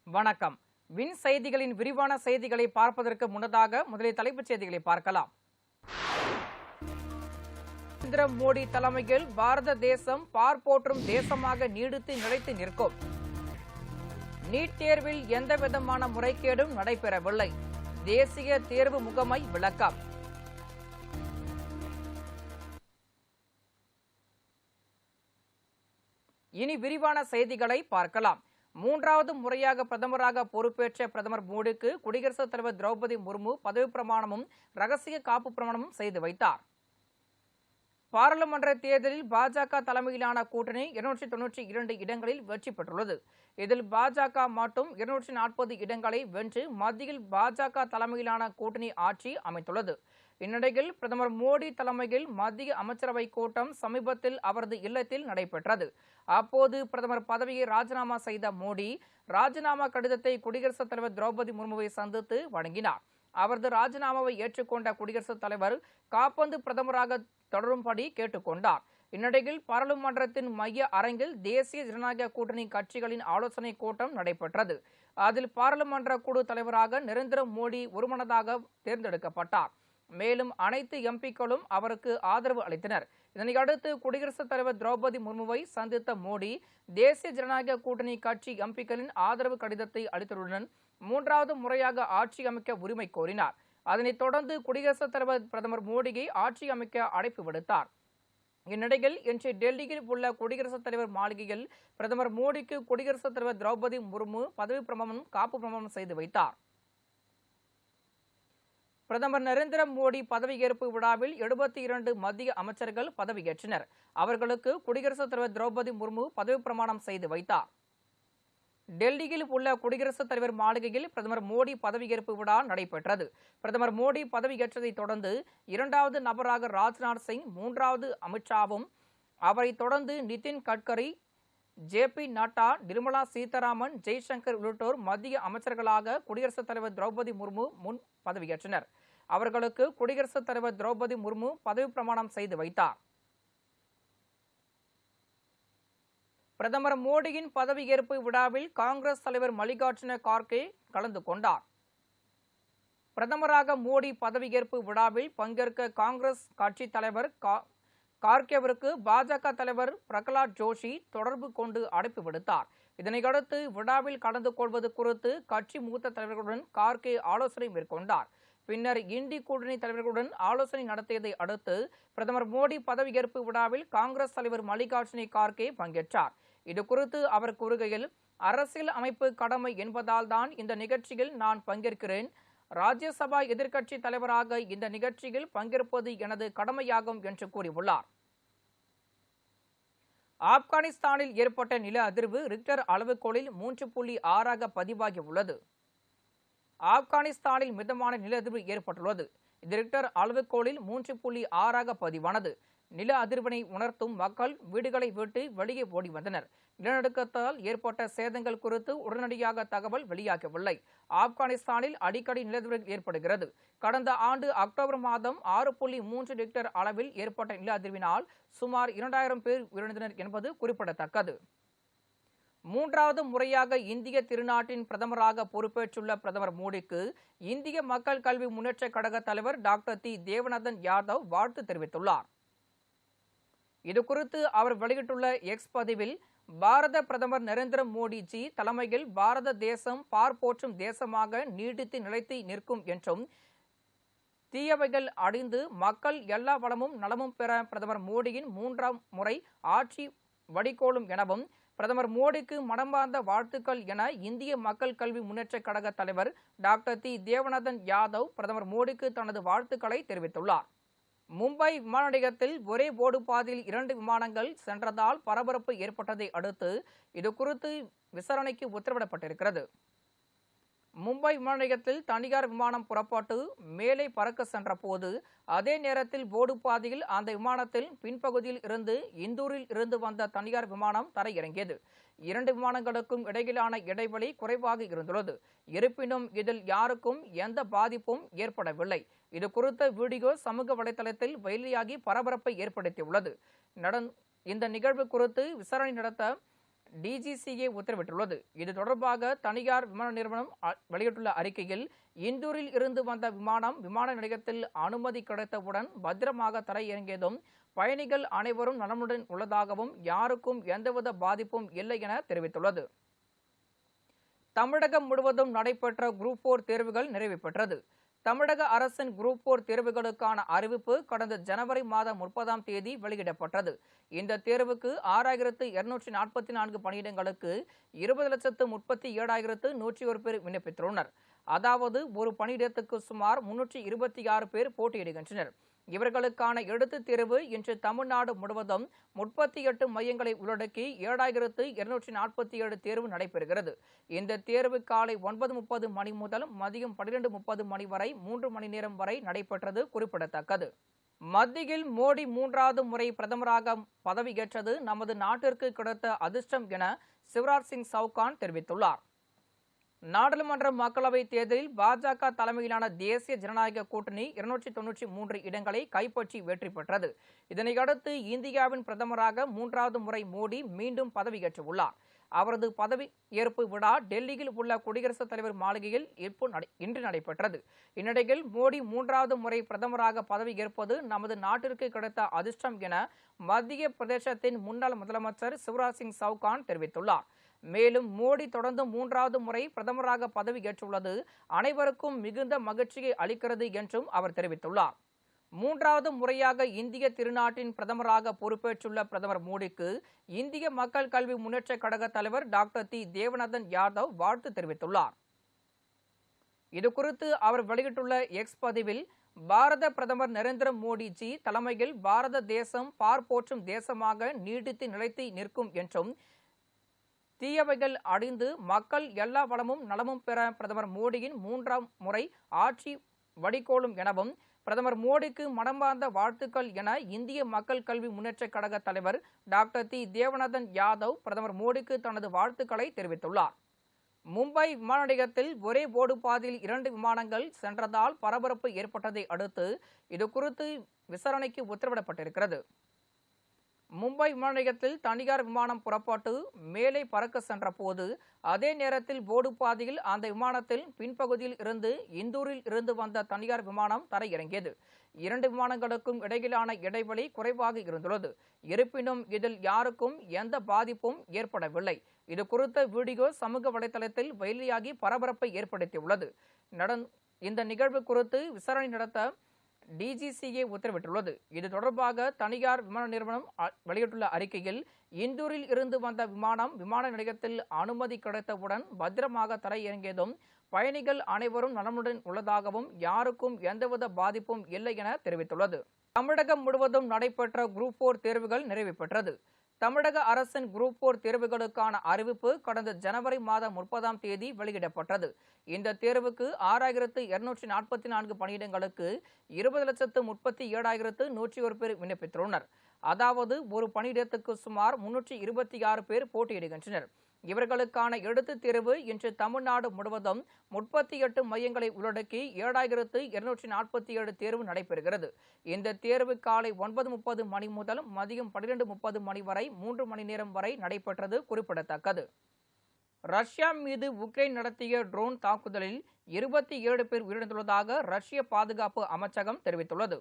வணக்கம். வின் செய்திகளின் விரிவான செய்திகளை பார்ப்பதற்கு முன்னதாக முதலில் தலைப்புச் செய்திகளை பார்க்கலாம். நரேந்திர மோடி தலைமையில் பாரத தேசம் பார்ப்போற்றும் தேசமாக நீடித்து நிலைத்து நிற்கும். நீட் தேர்வில் எந்தவிதமான முறைகேடும் நடைபெறவில்லை. தேசிய தேர்வு முகமை விளக்கம். இனி விரிவான செய்திகளை பார்க்கலாம். மூன்றாவது முறையாக பிரதமராக பொறுப்பேற்ற பிரதமர் மோடிக்கு குடியரசுத் தலைவர் திரௌபதி முர்மு பதவி பிரமாணமும் ரகசிய காப்பு பிரமாணமும் செய்து வைத்தார். பாராளுமன்ற தேர்தலில் பாஜக தலைமையிலான கூட்டணி 292 இடங்களில் வெற்றி பெற்றுள்ளது. இதில் பாஜக மட்டும் 240 இடங்களை வென்று மத்தியில் பாஜக தலைமையிலான கூட்டணி ஆட்சி அமைத்துள்ளது. இந்நிலையில் பிரதமர் மோடி தலைமையில் மத்திய அமைச்சரவை கூட்டம் சமீபத்தில் அவரது இல்லத்தில் நடைபெற்றது. அப்போது பிரதமர் பதவியை ராஜினாமா செய்த மோடி ராஜினாமா கடிதத்தை குடியரசுத் தலைவர் திரௌபதி முர்முவை சந்தித்து வழங்கினார். அவரது ராஜினாமாவை ஏற்றுக்கொண்ட குடியரசுத் தலைவர் காற்பந்து பிரதமராக தொடரும்படி கேட்டுக்கொண்டார். இந்நிலையில் பாராளுமன்றத்தின் மைய அரங்கில் தேசிய ஜனநாயக கூட்டணி கட்சிகளின் ஆலோசனை கூட்டம் நடைபெற்றது. அதில் பாராளுமன்ற குழு தலைவராக நரேந்திர மோடி ஒருமனதாக தேர்ந்தெடுக்கப்பட்டார். மேலும் அனைத்து எம்பிக்களும் அவருக்கு ஆதரவு அளித்தனர். இதனையடுத்து குடியரசுத் தலைவர் திரௌபதி முர்முவை சந்தித்த மோடி தேசிய ஜனநாயக கூட்டணி கட்சி எம்பிக்களின் ஆதரவு கடிதத்தை அளித்ததுடன் மூன்றாவது முறையாக ஆட்சி அமைக்க உரிமை கோரினார். அதனைத் தொடர்ந்து குடியரசுத் தலைவர் பிரதமர் மோடியை ஆட்சி அமைக்க அழைப்பு விடுத்தார். இந்நிலையில் இன்று டெல்லியில் உள்ள குடியரசுத் தலைவர் மாளிகையில் பிரதமர் மோடிக்கு குடியரசுத் தலைவர் திரௌபதி முர்மு பதவி பிரமாணம் காப்பு பிரமாணம் செய்து வைத்தார். பிரதமர் நரேந்திர மோடி பதவியேற்பு விழாவில் 72 மத்திய அமைச்சர்கள் பதவியேற்றனர். அவர்களுக்கு குடியரசுத் தலைவர் திரௌபதி முர்மு பதவி பிரமாணம் செய்து வைத்தார். டெல்லியில் உள்ள குடியரசுத் தலைவர் மாளிகையில் பிரதமர் மோடி பதவியேற்பு விழா நடைபெற்றது. பிரதமர் மோடி பதவியேற்றதை தொடர்ந்து இரண்டாவது நபராக ராஜ்நாத் சிங், மூன்றாவது அமித்ஷாவும், அவரை தொடர்ந்து நிதின் கட்கரி, ஜே.பி. நட்டா, நிர்மலா சீதாராமன், ஜெய்சங்கர் உள்ளிட்டோர் மத்திய அமைச்சர்களாக குடியரசுத் தலைவர் திரௌபதி முர்மு முன் பதவியேற்றனர். அவர்களுக்கு குடியரசுத் தலைவர் திரௌபதி முர்மு பதவி பிரமாணம் செய்து வைத்தார். பிரதமர் மோடியின் பதவியேற்பு விழாவில் காங்கிரஸ் தலைவர் மல்லிகார்ஜுன கார்கே கலந்து கொண்டார். பிரதமராக மோடி பதவியேற்பு விழாவில் பங்கேற்க காங்கிரஸ் கட்சி தலைவர் கார்கேவிற்கு பாஜக தலைவர் பிரகலாத் ஜோஷி தொடர்பு கொண்டு அழைப்பு விடுத்தார். இதனையடுத்து விழாவில் கலந்து கொள்வது குறித்து கட்சி மூத்த தலைவர்களுடன் கார்கே ஆலோசனை மேற்கொண்டார். பின்னர் இந்தி கூட்டணி தலைவர்களுடன் ஆலோசனை நடத்தியதை அடுத்து பிரதமர் மோடி பதவியேற்பு விழாவில் காங்கிரஸ் தலைவர் மல்லிகார்ஜுன கார்கே பங்கேற்றார். இதுகுறித்து அவர் கூறுகையில், அரசியல் அமைப்பு கடமை என்பதால் தான் இந்த நிகழ்ச்சியில் நான் பங்கேற்கிறேன். ராஜ்யசபா எதிர்க்கட்சி தலைவராக இந்த நிகழ்ச்சியில் பங்கேற்பது எனது கடமையாகும் என்று கூறியுள்ளார். ஆப்கானிஸ்தானில் ஏற்பட்ட நில அதிர்வு ரிக்டர் அளவுகோலில் 3.6 பதிவாகியுள்ளது. ஆப்கானிஸ்தானில் மிதமான நில அதிர்வு ஏற்பட்டுள்ளது. இது ரிக்டர் அளவுகோலில் 3.6 பதிவானது. நில அதிர்வினை உணர்த்தும் மக்கள் வீடுகளை விட்டு வெளியே ஓடி வந்தனர். நிலநடுக்கத்தால் ஏற்பட்ட சேதங்கள் குறித்து உடனடியாக தகவல் வெளியாகவில்லை. ஆப்கானிஸ்தானில் அடிக்கடி நிலஅதிர்வு ஏற்படுகிறது. கடந்த ஆண்டு அக்டோபர் மாதம் 6.3 ரிக்டர் அளவில் ஏற்பட்ட நில அதிர்வினால் சுமார் 2000 பேர் உயிரிழந்தனர் என்பது குறிப்பிடத்தக்கது. மூன்றாவது முறையாக இந்திய திருநாட்டின் பிரதமராக பொறுப்பேற்றுள்ள பிரதமர் மோடிக்கு இந்திய மக்கள் கல்வி முன்னேற்ற கழக தலைவர் டாக்டர் டி. தேவநந்தன் யாதவ் வாழ்த்து தெரிவித்துள்ளார். இதுகுறித்து அவர் வெளியிட்டுள்ள எக்ஸ் பதிவில், பாரத பிரதமர் நரேந்திர மோடிஜி தலைமையில் பாரத தேசம் பார்ப்போற்றும் தேசமாக நீடித்து நிலைத்து நிற்கும் என்றும், தீயவைகள் அழிந்து மக்கள் எல்லா வளமும் நலமும் பெற பிரதமர் மோடியின் மூன்றாம் முறை ஆட்சி வழிகோலும் எனவும், பிரதமர் மோடிக்கு மனமார்ந்த வாழ்த்துக்கள் என இந்திய மக்கள் கல்வி முன்னேற்ற கழக தலைவர் டாக்டர் டி. தேவநந்தன் யாதவ் பிரதமர் மோடிக்கு தனது வாழ்த்துக்களை தெரிவித்துள்ளார். மும்பை விமான நிலையத்தில் ஒரே ஓடுபாதையில் 2 விமானங்கள் சென்றதால் பரபரப்பு ஏற்பட்டதை அடுத்து இதுகுறித்து விசாரணைக்கு உத்தரவிடப்பட்டிருக்கிறது. மும்பை விமான நிலையத்தில் தனியார் விமானம் புறப்பட்டு மேலே பறக்க சென்ற போது அதே நேரத்தில் ஓடுபாதையில் அந்த விமானத்தில் பின்பகுதியில் இருந்து இந்தூரில் இருந்து வந்த தனியார் விமானம் தரையிறங்கியது. 2 விமானங்களுக்கும் இடையிலான இடைவெளி குறைவாக இருந்துள்ளது. இருப்பினும் இதில் யாருக்கும் எந்த பாதிப்பும் ஏற்படவில்லை. இது குறித்த வீடியோ சமூக வலைதளத்தில் வெளியாகி பரபரப்பை ஏற்படுத்தியுள்ளது. இந்த நிகழ்வு குறித்து விசாரணை நடத்த டிஜிசிஏ உத்தரவிட்டுள்ளது. இது தொடர்பாக தனியார் விமான நிறுவனம் வெளியிட்டுள்ள அறிக்கையில், இந்தூரில் இருந்து வந்த விமானம் விமான நிலையத்தில் அனுமதி கிடைத்தவுடன் பத்திரமாக தரையிறங்கியதும் பயணிகள் அனைவரும் நலமுடன் உள்ளதாகவும் யாருக்கும் எந்தவித பாதிப்பும் இல்லை என தெரிவித்துள்ளது. தமிழகம் முழுவதும் நடைபெற்ற குரூப் 4 தேர்வுகள் நிறைவு பெற்றது. தமிழக அரசின் குரூப் 4 தேர்வுகளுக்கான அறிவிப்பு கடந்த ஜனவரி மாதம் 30ஆம் தேதி வெளியிடப்பட்டது. இந்த தேர்வுக்கு 6244 பணியிடங்களுக்கு 20,37,101 பேர் விண்ணப்பித்துள்ளனர். அதாவது ஒரு பணியிடத்துக்கு சுமார் 326 பேர் போட்டியிடுகின்றனர். இவர்களுக்கான எழுத்துத் தேர்வு இன்று தமிழ்நாடு முழுவதும் 38 மையங்களை உள்ளடக்கி 7247 தேர்வு நடைபெறுகிறது. இந்த தேர்வு காலை 9:30 மணி முதல் மதியம் 12:30 மணி வரை 3 மணி நேரம் வரை நடைபெற்றது குறிப்பிடத்தக்கது. மத்தியில் மோடி 3வது முறை பிரதமராக பதவியேற்றது நமது நாட்டிற்கு கிடைத்த அதிர்ஷ்டம் என சிவராஜ் சிங் சவுகான் தெரிவித்துள்ளார். நாடாளுமன்ற மக்களவைத் தேர்தலில் பாஜக தலைமையிலான தேசிய ஜனநாயக கூட்டணி 293 இடங்களை கைப்பற்றி வெற்றி பெற்றது. இதனையடுத்து இந்தியாவின் பிரதமராக 3வது முறை மோடி மீண்டும் பதவியேற்றுள்ளார். அவரது பதவியேற்பு விழா டெல்லியில் உள்ள குடியரசுத் தலைவர் மாளிகையில் இன்று நடைபெற்றது. இந்நிலையில் மோடி 3வது முறை பிரதமராக பதவியேற்பது நமது நாட்டிற்கு கிடைத்த அதிர்ஷ்டம் என மத்திய பிரதேசத்தின் முன்னாள் முதலமைச்சர் சிவராஜ் சிங் சவுகான் தெரிவித்துள்ளார். மேலும் மோடி தொடர்ந்து 3வது முறை பிரதமராக பதவியேற்றுள்ளது அனைவருக்கும் மிகுந்த மகிழ்ச்சியை அளிக்கிறது என்றும் அவர் தெரிவித்துள்ளார். 3வது முறையாக இந்திய திருநாட்டின் பிரதமராக பொறுப்பேற்றுள்ள பிரதமர் மோடிக்கு இந்திய மக்கள் கல்வி முன்னேற்ற கழக தலைவர் டாக்டர் டி. தேவநந்தன் யாதவ் வாழ்த்து தெரிவித்துள்ளார். இதுகுறித்து அவர் வெளியிட்டுள்ள எக்ஸ் பதிவில், பாரத பிரதமர் நரேந்திர மோடிஜி தலைமையில் பாரத தேசம் பார்ப்போற்றும் தேசமாக நீடித்து நிலைத்து நிற்கும் என்றும், தீயவைகள் அழிந்து மக்கள் எல்லா வளமும் நலமும் பெற பிரதமர் மோடியின் 3ஆம் முறை ஆட்சி வடிகோலும் எனவும் பிரதமர் மோடிக்கு மனமார்ந்த வாழ்த்துக்கள் என இந்திய மக்கள் கல்வி முன்னேற்ற கழக தலைவர் டாக்டர் டி. தேவநந்தன் யாதவ் பிரதமர் மோடிக்கு தனது வாழ்த்துக்களை தெரிவித்துள்ளார். மும்பை விமான நிலையத்தில் ஒரே ஓடுபாதையில் 2 விமானங்கள் சென்றதால் பரபரப்பு ஏற்பட்டதை அடுத்து இதுகுறித்து விசாரணைக்கு உத்தரவிடப்பட்டிருக்கிறது. மும்பை விமான நிலையத்தில் தனியார் விமானம் புறப்பட்டு மேலே பறக்க சென்ற போது அதே நேரத்தில் ஓடுபாதையில் அந்த விமானத்தில் பின்பகுதியில் இருந்து இந்தூரில் இருந்து வந்த தனியார் விமானம் தரையிறங்கியது. 2 விமானங்களுக்கும் இடையிலான இடைவெளி குறைவாக இருந்துள்ளது. இருப்பினும் இதில் யாருக்கும் எந்த பாதிப்பும் ஏற்படவில்லை. இது குறித்த வீடியோ சமூக வலைதளத்தில் வெளியாகி பரபரப்பை ஏற்படுத்தியுள்ளது. இந்த நிகழ்வு குறித்து விசாரணை நடத்த டிஜிசிஏ உத்தரவிட்டுள்ளது. இது தொடர்பாக தனியார் விமான நிறுவனம் வெளியிட்டுள்ள அறிக்கையில், இந்தூரில் இருந்து வந்த விமானம் விமான நிலையத்தில் அனுமதி கிடைத்தவுடன் பத்திரமாக தரையிறங்கியதும் பயணிகள் அனைவரும் நலமுடன் உள்ளதாகவும் யாருக்கும் எந்தவித பாதிப்பும் இல்லை என தெரிவித்துள்ளது. தமிழகம் முழுவதும் நடைபெற்ற குரூப் 4 தேர்வுகள் நிறைவு பெற்றது. தமிழக அரசின் குரூப் 4 தேர்வுகளுக்கான அறிவிப்பு கடந்த ஜனவரி மாதம் 30ஆம் தேதி வெளியிடப்பட்டது. இந்த தேர்வுக்கு 6244 பணியிடங்களுக்கு 20,37,101 பேர் விண்ணப்பித்துள்ளனர். அதாவது ஒரு பணியிடத்துக்கு சுமார் 326 பேர் போட்டியிடுகின்றனர். இவர்களுக்கான எழுத்துத் தேர்வு இன்று தமிழ்நாடு முழுவதும் 38 மையங்களை உள்ளடக்கி 7247 தேர்வு நடைபெறுகிறது. இந்த தேர்வு காலை 9:30 மணி முதல் மதியம் 12:30 மணி வரை 3 மணி நேரம் வரை நடைபெற்றது குறிப்பிடத்தக்கது. ரஷ்யா மீது உக்ரைன் நடத்திய ட்ரோன் தாக்குதலில் 27 பேர் உயிரிழந்துள்ளதாக ரஷ்ய பாதுகாப்பு அமைச்சகம் தெரிவித்துள்ளது.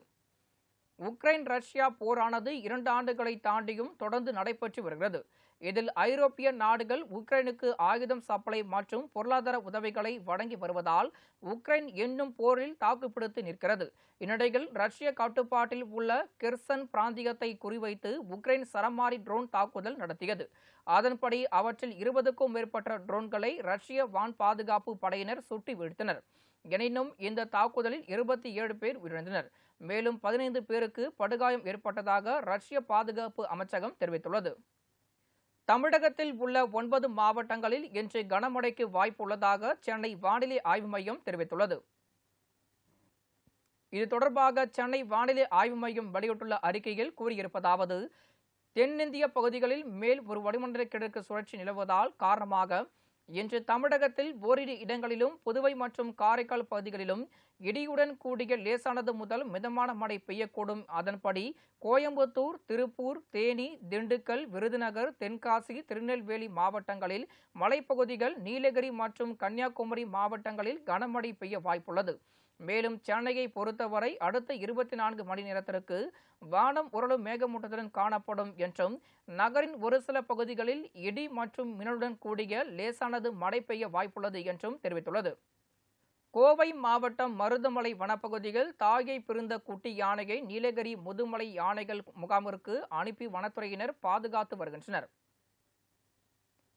உக்ரைன் ரஷ்யா போரானது 2 ஆண்டுகளை தாண்டியும் தொடர்ந்து நடைபெற்று வருகிறது. இதில் ஐரோப்பிய நாடுகள் உக்ரைனுக்கு ஆயுதம் சப்ளை மற்றும் பொருளாதார உதவிகளை வழங்கி வருவதால் உக்ரைன் இன்னும் போரில் தாக்குப்பிடித்து நிற்கிறது. இந்நிலையில் ரஷ்ய கட்டுப்பாட்டில் உள்ள கெர்சன் பிராந்தியத்தை குறிவைத்து உக்ரைன் சரமாரி ட்ரோன் தாக்குதல் நடத்தியது. அதன்படி அவற்றில் 20க்கும் மேற்பட்ட ட்ரோன்களை ரஷ்ய வான் பாதுகாப்பு படையினர் சுட்டு வீழ்த்தினர். எனினும் இந்த தாக்குதலில் 27 பேர் உயிரிழந்தனர். மேலும் 15 பேருக்கு படுகாயம் ஏற்பட்டதாக ரஷ்ய பாதுகாப்பு அமைச்சகம் தெரிவித்துள்ளது. தமிழகத்தில் உள்ள 9 மாவட்டங்களில் இன்று கனமழைக்கு வாய்ப்புள்ளதாக சென்னை வானிலை ஆய்வு மையம் தெரிவித்துள்ளது. இது தொடர்பாக சென்னை வானிலை ஆய்வு மையம் வெளியிட்டுள்ள அறிக்கையில் கூறியிருப்பதாவது, தென்னிந்திய பகுதிகளில் மேல் ஒரு வளிமண்டல கிழக்கு சுழற்சி நிலவுவதால் காரணமாக இன்று தமிழகத்தில் ஓரிரு இடங்களிலும் புதுவை மற்றும் காரைக்கால் பகுதிகளிலும் இடியுடன் கூடிய லேசானது முதல் மிதமான மழை பெய்யக்கூடும். அதன்படி கோயம்புத்தூர், திருப்பூர், தேனி, திண்டுக்கல், விருதுநகர், தென்காசி, திருநெல்வேலி மாவட்டங்களில் மலைப்பகுதிகள், நீலகிரி மற்றும் கன்னியாகுமரி மாவட்டங்களில் கனமழை பெய்ய வாய்ப்புள்ளது. மேலும் சென்னையை பொறுத்தவரை அடுத்த 24 மணி நேரத்திற்கு வானம் ஓரளவு மேகமூட்டத்துடன் காணப்படும் என்றும் நகரின் ஒரு சில பகுதிகளில் இடி மற்றும் மின்னலுடன் கூடிய லேசானது மழை பெய்ய வாய்ப்புள்ளது என்றும் தெரிவித்துள்ளது. கோவை மாவட்டம் மருதமலை வனப்பகுதியில் தாயை பிரிந்த குட்டி யானையை நீலகிரி முதுமலை யானைகள் முகாமிற்கு அனுப்பி வனத்துறையினர் பாதுகாத்து வருகின்றனர்.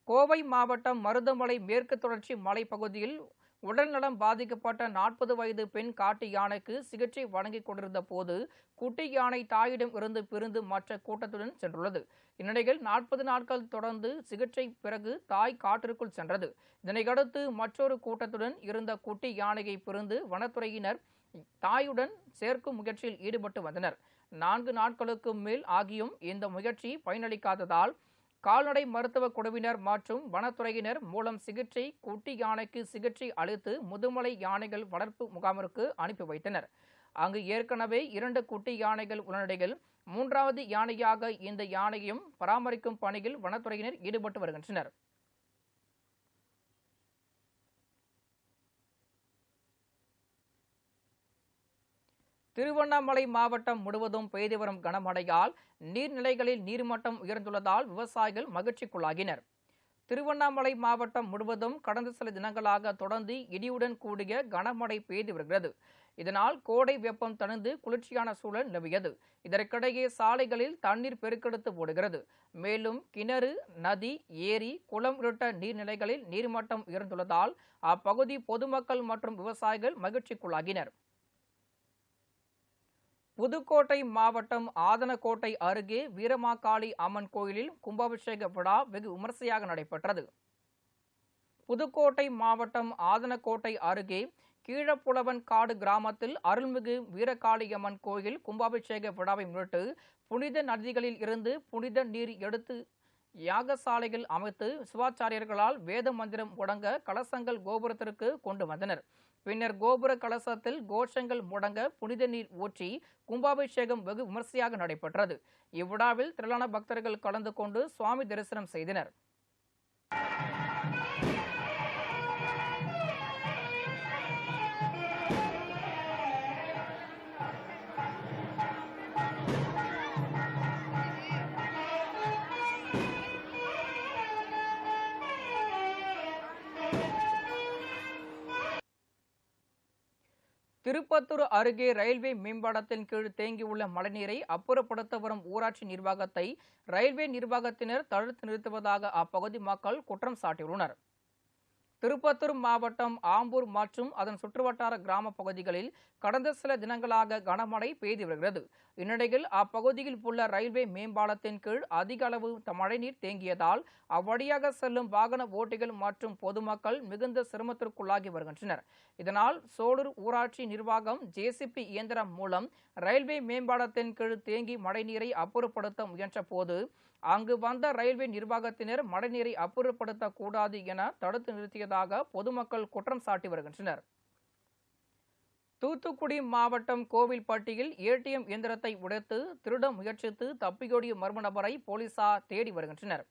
கோவை மாவட்டம் மருதமலை மேற்கு தொடர்ச்சி மலைப்பகுதியில் உடல்நலம் பாதிக்கப்பட்ட 40 வயது பெண் காட்டு யானைக்கு சிகிச்சை வழங்கிக் கொண்டிருந்த போது குட்டி யானை தாயிடம் இருந்து பிரிந்து மற்ற கூட்டத்துடன் சென்றுள்ளது. இந்நிலையில் 40 நாட்கள் தொடர்ந்து சிகிச்சை பிறகு தாய் காட்டிற்குள் சென்றது. இதனையடுத்து மற்றொரு கூட்டத்துடன் இருந்த குட்டி யானையை பிரிந்து வனத்துறையினர் தாயுடன் சேர்க்கும் முயற்சியில் ஈடுபட்டு வந்தனர். 4 நாட்களுக்கு மேல் ஆகியும் இந்த முயற்சி பயனளிக்காததால் கால்நடை மருத்துவ குழுவினர் மற்றும் வனத்துறையினர் மூலம் குட்டி யானைக்கு சிகிச்சை அளித்து முதுமலை யானைகள் வளர்ப்பு முகாமிற்கு அனுப்பி வைத்தனர். அங்கு ஏற்கனவே 2 குட்டி யானைகள் உள்ள நிலையில் 3வது யானையாக இந்த யானையும் பராமரிக்கும் பணியில் வனத்துறையினர் ஈடுபட்டு வருகின்றனர். திருவண்ணாமலை மாவட்டம் முழுவதும் பெய்து வரும் கனமழையால் நீர்நிலைகளில் நீர்மட்டம் உயர்ந்துள்ளதால் விவசாயிகள் மகிழ்ச்சிக்குள்ளாகினர். திருவண்ணாமலை மாவட்டம் முழுவதும் கடந்த சில தினங்களாக தொடர்ந்து இடியுடன் கூடிய கனமழை பெய்து வருகிறது. இதனால் கோடை வெப்பம் தணிந்து குளிர்ச்சியான சூழல் நிலவியது. இதற்கிடையே சாலைகளில் தண்ணீர் பெருக்கெடுத்து ஓடுகிறது. மேலும் கிணறு, நதி, ஏரி, குளம் உள்ளிட்ட நீர்நிலைகளில் நீர்மட்டம் உயர்ந்துள்ளதால் அப்பகுதி பொதுமக்கள் மற்றும் விவசாயிகள் மகிழ்ச்சிக்குள்ளாகினர். புதுக்கோட்டை மாவட்டம் ஆதனக்கோட்டை அருகே வீரமாகாளி அம்மன் கோயிலில் கும்பாபிஷேக விழா வெகு விமரிசையாக நடைபெற்றது. புதுக்கோட்டை மாவட்டம் ஆதனக்கோட்டை அருகே கீழப்புலவன் காடு கிராமத்தில் அருள்மிகு வீரகாளியம்மன் கோயில் கும்பாபிஷேக விழாவை முன்னிட்டு புனித நதிகளில் இருந்து புனித நீர் எடுத்து யாகசாலைகள் அமைத்து சிவாச்சாரியர்களால் வேத மந்திரம் முழங்க கலசங்கள் கோபுரத்திற்கு கொண்டு வந்தனர். பின்னர் கோபுர கலசத்தில் கோஷங்கள் முழங்க புனித நீர் ஊற்றி கும்பாபிஷேகம் வெகு விமரிசையாக நடைபெற்றது. இவ்விழாவில் திரளான பக்தர்கள் கலந்து கொண்டு சுவாமி தரிசனம் செய்தனர். திருப்பத்தூர் அருகே ரயில்வே மேம்பாலத்தின் கீழ் தேங்கியுள்ள மழைநீரை அப்புறப்படுத்த வரும் ஊராட்சி நிர்வாகத்தை ரயில்வே நிர்வாகத்தினர் தடுத்து நிறுத்துவதாக அப்பகுதி மக்கள் குற்றம் சாட்டியுள்ளனர். திருப்பத்தூர் மாவட்டம் ஆம்பூர் மற்றும் அதன் சுற்றுவட்டார கிராம பகுதிகளில் கடந்த சில தினங்களாக கனமழை பெய்து வருகிறது. இந்நிலையில் அப்பகுதியில் உள்ள ரயில்வே மேம்பாலத்தின் கீழ் அதிக அளவு மழைநீர் தேங்கியதால் அவ்வழியாக செல்லும் வாகன ஓட்டிகள் மற்றும் பொதுமக்கள் மிகுந்த சிரமத்திற்குள்ளாகி வருகின்றனர். இதனால் சோலூர் ஊராட்சி நிர்வாகம் ஜேசிபி இயந்திரம் மூலம் ரயில்வே மேம்பாலத்தின் கீழ் தேங்கி மழைநீரை அப்புறப்படுத்த முயன்ற போது அங்கு வந்த ரயில்வே நிர்வாகத்தினர் மழைநீரை அப்புறப்படுத்தக்கூடாது என தடுத்து நிறுத்தியதாக பொதுமக்கள் குற்றம் சாட்டி வருகின்றனர். தூத்துக்குடி மாவட்டம் கோவில்பட்டியில் ஏடிஎம் இயந்திரத்தை உடைத்து திருட முயற்சித்து தப்பியோடிய மர்ம நபரை போலீசார் தேடி வருகின்றனர்.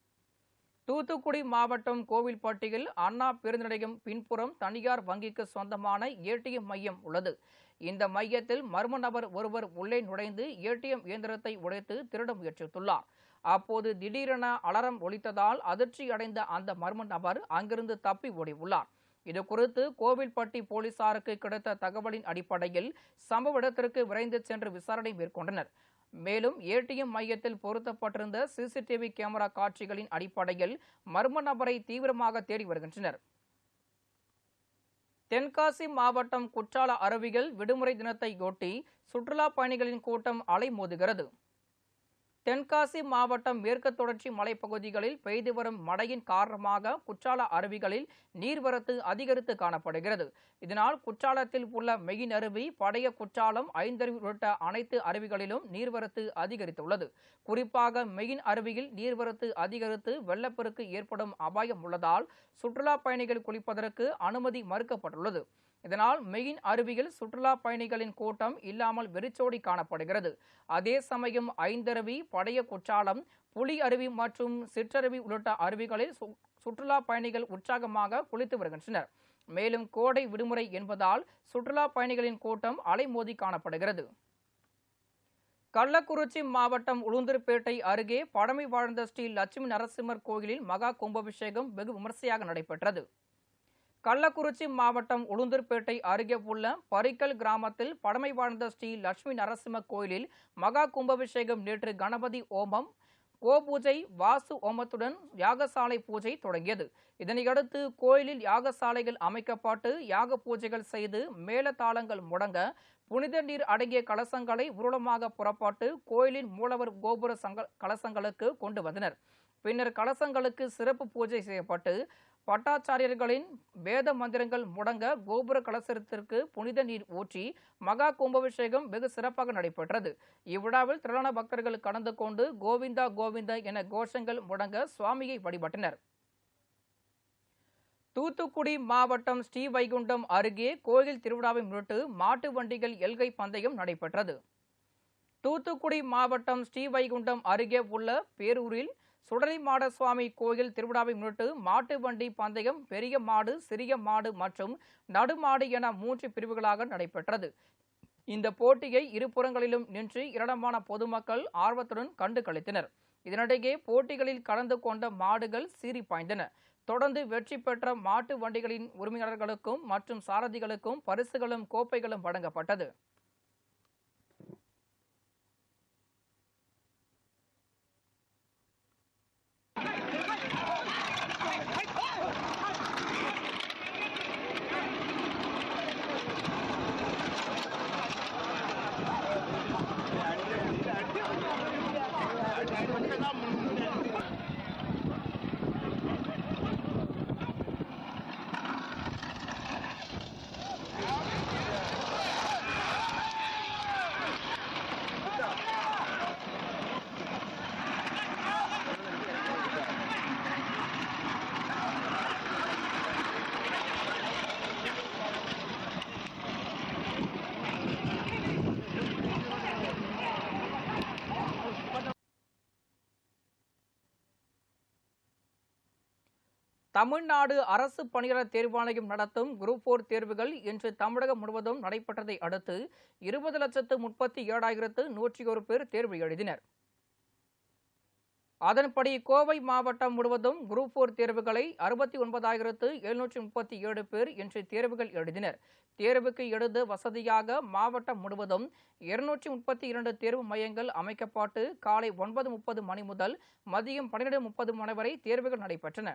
தூத்துக்குடி மாவட்டம் கோவில்பட்டியில் அண்ணா பேருந்து நிலையம் பின்புறம் தனியார் வங்கிக்கு சொந்தமான ஏடிஎம் மையம் உள்ளது. இந்த மையத்தில் மர்ம நபர் ஒருவர் உள்ளே நுழைந்து ஏடிஎம் இயந்திரத்தை உடைத்து திருட முயற்சித்துள்ளார். அப்போது திடீரென அலாரம் ஒலித்ததால் அதிர்ச்சி அடைந்த அந்த மர்ம நபர் அங்கிருந்து தப்பி ஓடியுள்ளார். இதுகுறித்து கோவில்பட்டி போலீசாருக்கு கிடைத்த தகவலின் அடிப்படையில் சம்பவ இடத்திற்கு விரைந்து சென்று விசாரணை மேற்கொண்டனர். மேலும் ஏடிஎம் மையத்தில் பொருத்தப்பட்டிருந்த சிசிடிவி கேமரா காட்சிகளின் அடிப்படையில் மர்ம நபரை தீவிரமாக தேடி வருகின்றனர். தென்காசி மாவட்டம் குற்றால அருவியில் விடுமுறை தினத்தையொட்டி சுற்றுலா பயணிகளின் கூட்டம் அலைமோதுகிறது. தென்காசி மாவட்டம் மேற்கு தொடர்ச்சி மலைப்பகுதிகளில் பெய்து வரும் மழையின் காரணமாக குற்றால அருவிகளில் நீர்வரத்து அதிகரித்து காணப்படுகிறது. இதனால் குற்றாலத்தில் உள்ள மெயின் அருவி, பழைய குற்றாலம், ஐந்தருவி உள்ளிட்ட அனைத்து அருவிகளிலும் நீர்வரத்து அதிகரித்துள்ளது. குறிப்பாக மெயின் அருவியில் நீர்வரத்து அதிகரித்து வெள்ளப்பெருக்கு ஏற்படும் அபாயம் உள்ளதால் சுற்றுலா பயணிகள் குளிப்பதற்கு அனுமதி மறுக்கப்பட்டுள்ளது. இதனால் மெயின் அருவியில் சுற்றுலா பயணிகளின் கூட்டம் இல்லாமல் வெறிச்சோடி காணப்படுகிறது. அதே சமயம் ஐந்தருவி, பழைய குற்றாலம், புலி அருவி மற்றும் சிற்றருவி உள்ளிட்ட அருவிகளில் சுற்றுலா பயணிகள் உற்சாகமாக குளித்து வருகின்றனர். மேலும் கோடை விடுமுறை என்பதால் சுற்றுலா பயணிகளின் கூட்டம் அலைமோதி காணப்படுகிறது. கள்ளக்குறிச்சி மாவட்டம் உளுந்தூர்பேட்டை அருகே பழமை வாழ்ந்த ஸ்ரீ லட்சுமி நரசிம்மர் கோயிலில் மகா கும்பாபிஷேகம் வெகு விமர்சையாக நடைபெற்றது. கள்ளக்குறிச்சி மாவட்டம் உளுந்தூர்பேட்டை அருகே உள்ள பரிக்கல் கிராமத்தில் பழமை வாழ்ந்த ஸ்ரீ லட்சுமி நரசிம்ம கோயிலில் மகா கும்பாபிஷேகம் நேற்று கணபதி ஹோமம், கோபூஜை, வாசு ஹோமத்துடன் யாகசாலை பூஜை தொடங்கியது. இதனையடுத்து கோயிலில் யாகசாலைகள் அமைக்கப்பட்டு யாக பூஜைகள் செய்து மேளதாளங்கள் முழங்க புனித நீர் அடங்கிய கலசங்களை ஊர்வலமாக புறப்பட்டு கோயிலின் மூலவர் கோபுர கலசங்களுக்கு கொண்டு வந்தனர். பின்னர் கலசங்களுக்கு சிறப்பு பூஜை செய்யப்பட்டு பட்டாச்சாரியர்களின் வேத மந்திரங்கள் முடங்க கோபுர கலசத்திற்கு புனித நீர் ஊற்றி மகா கும்பாபிஷேகம் வெகு சிறப்பாக நடைபெற்றது. இவ்விழாவில் திரளான பக்தர்கள் கலந்து கொண்டு கோவிந்தா கோவிந்தா என கோஷங்கள் முடங்க சுவாமியை வழிபட்டனர். தூத்துக்குடி மாவட்டம் ஸ்ரீவைகுண்டம் அருகே கோயில் திருவிழாவை முன்னிட்டு மாட்டு வண்டிகள் எல்கை பந்தயம் நடைபெற்றது. தூத்துக்குடி மாவட்டம் ஸ்ரீவைகுண்டம் அருகே உள்ள பேரூரில் சுடலைமாட சுவாமி கோயில் திருவிழாவை முன்னிட்டு மாட்டு வண்டி பந்தயம் பெரிய மாடு, சிறிய மாடு மற்றும் நடுமாடு என 3 பிரிவுகளாக நடைபெற்றது. இந்த போட்டியை இருபுறங்களிலும் நின்று ஏராளமான பொதுமக்கள் ஆர்வத்துடன் கண்டு களித்தனர். இதனிடையே போட்டிகளில் கலந்து கொண்ட மாடுகள் சீறி பாய்ந்தன. தொடர்ந்து வெற்றி பெற்ற மாட்டு வண்டிகளின் உரிமையாளர்களுக்கும் மற்றும் சாரதிகளுக்கும் பரிசுகளும் கோப்பைகளும் வழங்கப்பட்டது. தமிழ்நாடு அரசு பணியாளர் தேர்வாணையம் நடத்தும் குரூப் 4 தேர்வுகள் இன்று தமிழகம் முழுவதும் நடைபெற்றதை அடுத்து 20,37,101 பேர் தேர்வு எழுதினர். அதன்படி கோவை மாவட்டம் முழுவதும் குரூப் 4 தேர்வுகளை 69,737 பேர் இன்று தேர்வுகள் எழுதினர். தேர்வுக்கு எழுத வசதியாக மாவட்டம் முழுவதும் 232 தேர்வு மையங்கள் அமைக்கப்பட்டு காலை 9:30 மணி முதல் மதியம் 12:30 மணி வரை தேர்வுகள் நடைபெற்றன.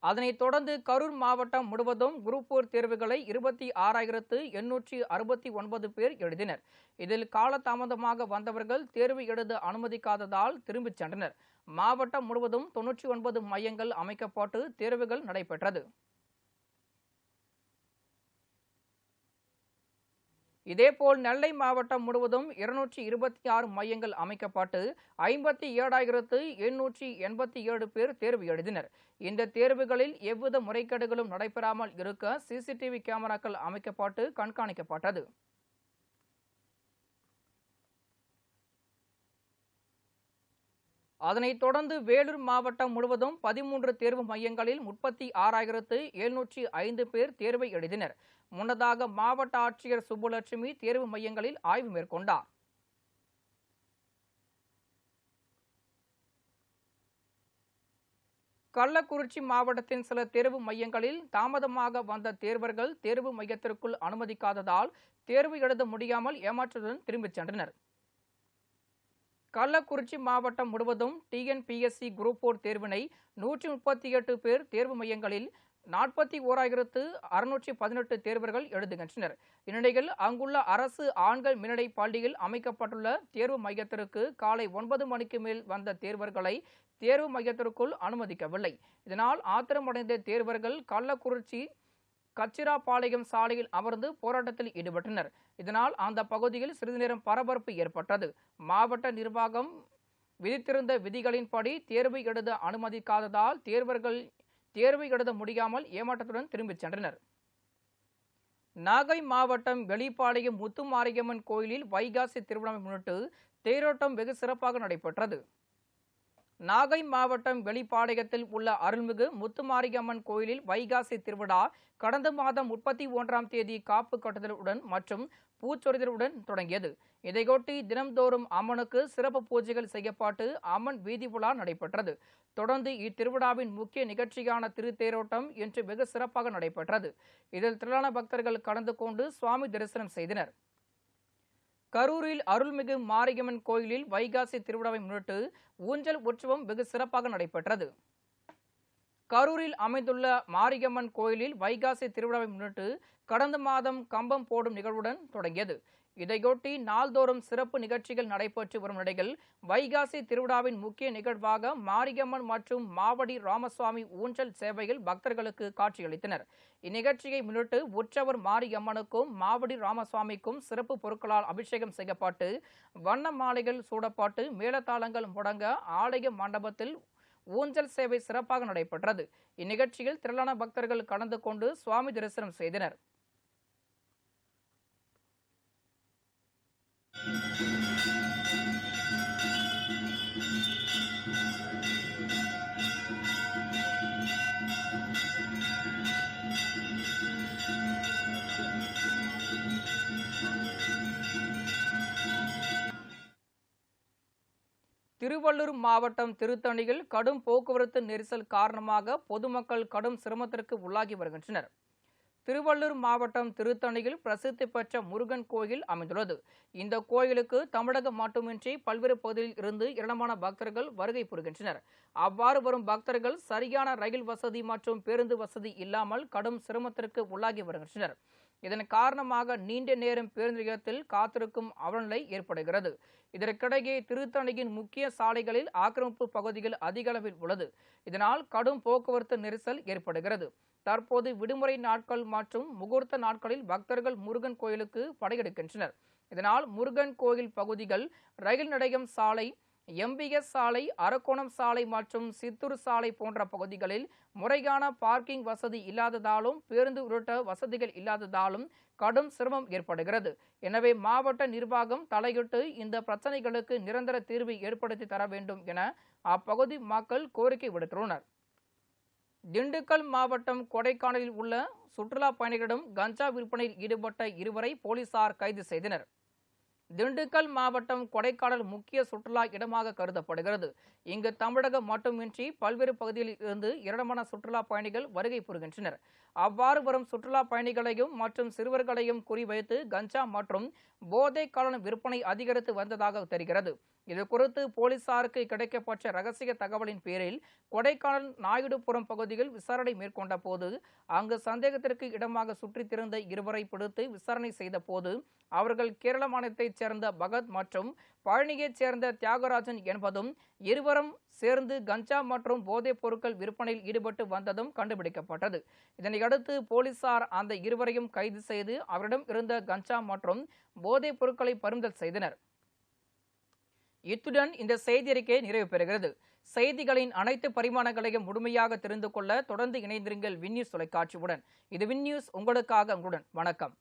அதனைத் தொடர்ந்து கரூர் மாவட்டம் முழுவதும் குரூப் 4 தேர்வுகளை 26,869 பேர் எழுதினர். இதில் காலதாமதமாக வந்தவர்கள் தேர்வு எழுத அனுமதிக்காததால் திரும்பிச் சென்றனர். மாவட்டம் முழுவதும் 99 மையங்கள் அமைக்கப்பட்டு தேர்வுகள் நடைபெற்றது. இதேபோல் நெல்லை மாவட்டம் முழுவதும் 226 மையங்கள் அமைக்கப்பட்டு 57,887 பேர் தேர்வு எழுதினர். இந்த தேர்வுகளில் எவ்வித முறைகேடுகளும் நடைபெறாமல் இருக்க சிசிடிவி கேமராக்கள் அமைக்கப்பட்டு கண்காணிக்கப்பட்டது. அதனைத் தொடர்ந்து வேலூர் மாவட்டம் முழுவதும் 13 தேர்வு மையங்களில் 36,705 பேர் தேர்வை எழுதினர். முன்னதாக மாவட்ட ஆட்சியர் சுப்புலட்சுமி தேர்வு மையங்களில் ஆய்வு மேற்கொண்டார். கள்ளக்குறிச்சி மாவட்டத்தின் சில தேர்வு மையங்களில் தாமதமாக வந்த தேர்வர்கள் தேர்வு மையத்திற்குள் அனுமதிக்காததால் தேர்வு எழுத முடியாமல் ஏமாற்றத்துடன் திரும்பிச் சென்றனர். கள்ளக்குறிச்சி மாவட்டம் முழுவதும் டிஎன்பிஎஸ்சி குரூப் 4 தேர்வினை 138 பேர் தேர்வு மையங்களில் 41,618 தேர்வர்கள் எழுதுகின்றனர். இந்நிலையில் அங்குள்ள அரசு ஆண்கள் மேல்நிலை பள்ளியில் அமைக்கப்பட்டுள்ள தேர்வு மையத்திற்கு காலை 9 மணிக்கு மேல் வந்த தேர்வர்களை தேர்வு மையத்திற்குள் அனுமதிக்கவில்லை. இதனால் ஆத்திரமடைந்த தேர்வர்கள் கள்ளக்குறிச்சி கச்சிராபாளையம் சாலையில் அமர்ந்து போராட்டத்தில் ஈடுபட்டனர். இதனால் அந்த பகுதியில் சிறிது நேரம் பரபரப்பு ஏற்பட்டது. மாவட்ட நிர்வாகம் விதித்திருந்த விதிகளின்படி தேர்வு எழுத அனுமதிக்காததால் தேர்வர்கள் தேர்வு எழுத முடியாமல் ஏமாற்றத்துடன் திரும்பிச் சென்றனர். நாகை மாவட்டம் வெளிப்பாளையம் முத்துமாரியம்மன் கோயிலில் வைகாசி திருவிழாவை முன்னிட்டு தேரோட்டம் வெகு சிறப்பாக நடைபெற்றது. நாகை மாவட்டம் வெளிப்பாளையத்தில் உள்ள அருள்மிகு முத்துமாரியம்மன் கோயிலில் வைகாசி திருவிழா கடந்த மாதம் 31ஆம் தேதி காப்பு கட்டுதலுடன் மற்றும் பூச்சொரிதலுடன் தொடங்கியது. இதையொட்டி தினம்தோறும் அம்மனுக்கு சிறப்பு பூஜைகள் செய்யப்பட்டு அம்மன் வீதி உலா நடைபெற்றது. தொடர்ந்து இத்திருவிழாவின் முக்கிய நிகழ்ச்சியான திருத்தேரோட்டம் இன்று வெகு சிறப்பாக நடைபெற்றது. இதில் திரளான பக்தர்கள் கலந்து கொண்டு சுவாமி தரிசனம் செய்தனர். கரூரில் அருள்மிகு மாரியம்மன் கோயிலில் வைகாசி திருவிழாவை முன்னிட்டு ஊஞ்சல் உற்சவம் வெகு சிறப்பாக நடைபெற்றது. கரூரில் அமைந்துள்ள மாரியம்மன் கோயிலில் வைகாசி திருவிழாவை முன்னிட்டு கடந்த மாதம் கம்பம் போடும் நிகழ்வுடன் தொடங்கியது. இதையொட்டி நாள்தோறும் சிறப்பு நிகழ்ச்சிகள் நடைபெற்று வரும் நிலையில் வைகாசி திருவிழாவின் முக்கிய நிகழ்வாக மாரியம்மன் மற்றும் மாவடி ராமசுவாமி ஊஞ்சல் சேவையில் பக்தர்களுக்கு காட்சியளித்தனர். இந்நிகழ்ச்சியை முன்னிட்டு உற்சவர் மாரியம்மனுக்கும் மாவடி ராமசுவாமிக்கும் சிறப்பு பொருட்களால் அபிஷேகம் செய்யப்பட்டு வண்ண மாலைகள் சூடப்பட்டு மேளதாளங்கள் முடங்க ஆலய மண்டபத்தில் ஊஞ்சல் சேவை சிறப்பாக நடைபெற்றது. இந்நிகழ்ச்சியில் திரளான பக்தர்கள் கலந்து கொண்டு சுவாமி தரிசனம் செய்தனர். திருவள்ளூர் மாவட்டம் திருத்தணியில் கடும் போக்குவரத்து நெரிசல் காரணமாக பொதுமக்கள் கடும் சிரமத்திற்கு உள்ளாகி வருகின்றனர். திருவள்ளூர் மாவட்டம் திருத்தணியில் பிரசித்தி பெற்ற முருகன் கோயில் அமைந்துள்ளது. இந்த கோயிலுக்கு தமிழகம் மட்டுமின்றி பல்வேறு பகுதியில் இருந்து ஏராளமான பக்தர்கள் வருகை புரிகின்றனர். அவ்வாறு வரும் பக்தர்கள் சரியான ரயில் வசதி மற்றும் பேருந்து வசதி இல்லாமல் கடும் சிரமத்திற்கு உள்ளாகி வருகின்றனர். இதன் காரணமாக நீண்ட நேரம் பேருந்து நிலையத்தில் காத்திருக்கும் அவலநிலை ஏற்படுகிறது. இதற்கிடையே திருத்தணியின் முக்கிய சாலைகளில் ஆக்கிரமிப்பு பகுதிகள் அதிக அளவில் உள்ளது. இதனால் கடும் போக்குவரத்து நெரிசல் ஏற்படுகிறது. தற்போது விடுமுறை நாட்கள் மற்றும் முகூர்த்த நாட்களில் பக்தர்கள் முருகன் கோயிலுக்கு படையெடுக்கின்றனர். இதனால் முருகன் கோயில் பகுதிகள் ரயில் நிலையம் சாலை, எம்பிஎஸ் சாலை, அரக்கோணம் சாலை மற்றும் சித்தூர் சாலை போன்ற பகுதிகளில் முறையான பார்க்கிங் வசதி இல்லாததாலும் பேருந்து உள்ளிட்ட வசதிகள் இல்லாததாலும் கடும் சிரமம் ஏற்படுகிறது. எனவே மாவட்ட நிர்வாகம் தலையிட்டு இந்த பிரச்சனைகளுக்கு நிரந்தர தீர்வு ஏற்படுத்தி தர வேண்டும் என அப்பகுதி மக்கள் கோரிக்கை விடுத்துள்ளனர். திண்டுக்கல் மாவட்டம் கொடைக்கானலில் உள்ள சுற்றுலா பயணிகளிடம் கஞ்சா விற்பனையில் ஈடுபட்ட இருவரை போலீசார் கைது செய்தனர். திண்டுக்கல் மாவட்டம் கொடைக்கானல் முக்கிய சுற்றுலா இடமாக கருதப்படுகிறது. இங்கு தமிழகம் மட்டுமின்றி பல்வேறு பகுதிகளில் இருந்து ஏராளமான சுற்றுலா பயணிகள் வருகை புரிகின்றனர். அவ்வாறு வரும் சுற்றுலா பயணிகளையும் மற்றும் சிறுவர்களையும் குறிவைத்து கஞ்சா மற்றும் போதை கலன் விற்பனை அதிகரித்து வந்ததாக தெரிகிறது. இது குறித்து போலீசாருக்கு கிடைக்கப்பட்ட ரகசிய தகவலின் பேரில் கொடைக்கானல் நாயுடுபுரம் பகுதியில் விசாரணை மேற்கொண்ட போது அங்கு சந்தேகத்திற்கு இடமாக சுற்றித் திரிந்த இருவரை பிடித்து விசாரணை செய்த போது அவர்கள் கேரள மாநிலத்தைச் சேர்ந்த பகத் மற்றும் பழனியைச் சேர்ந்த தியாகராஜன் என்பதும் இருவரும் சேர்ந்து கஞ்சா மற்றும் போதைப் பொருட்கள் விற்பனையில் ஈடுபட்டு வந்ததும் கண்டுபிடிக்கப்பட்டது. இதனையடுத்து போலீசார் அந்த இருவரையும் கைது செய்து அவரிடம் இருந்த கஞ்சா மற்றும் போதைப் பொருட்களை பறிமுதல் செய்தனர். இத்துடன் இந்த செய்தி அறிக்கை நிறைவு பெறுகிறது. செய்திகளின் அனைத்து பரிமாணங்களையும் முழுமையாக தெரிந்து கொள்ள தொடர்ந்து இணைந்திருங்கள் வின் நியூஸ் தொலைக்காட்சியுடன். இது வின் நியூஸ், உங்களுக்காக, உங்களுடன். வணக்கம்.